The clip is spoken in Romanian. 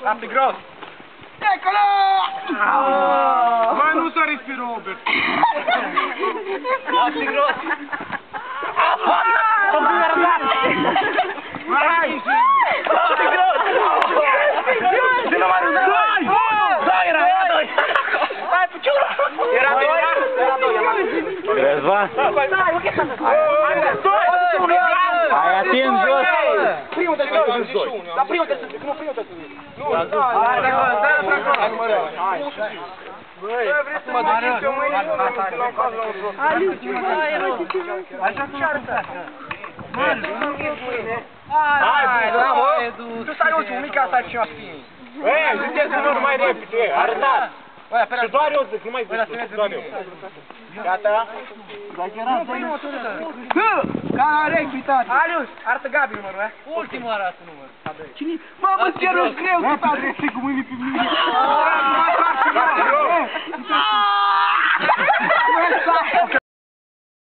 Lasă gros! Ecolo! Mai nu săriți pe Robert! Lasă gros! Hai! Lasă gros! Dă-l mai rând! Doi! Era doi! Hai, picioră! Era doi! Răzvan? Hai, ating jos! Primul de jos! Dar primul de sus! Nu, primul de sus! Nu, băi, vreți să mă duceți eu mâine? Așa cum ceartă! Hai, bravo! Tu stai ultimul, mica asta și o spine! Băi, ziceți unul mai repede, arătați! Și doar eu zic, nu mai zic, doar eu. Gata? Nu, primul tu de care echitate! Alius, arată Gabi numărul, eh? Ultimul arată numărul. Cine? Mamă, chiar îți greu să te adrese cu mâinii pe mine! Ok,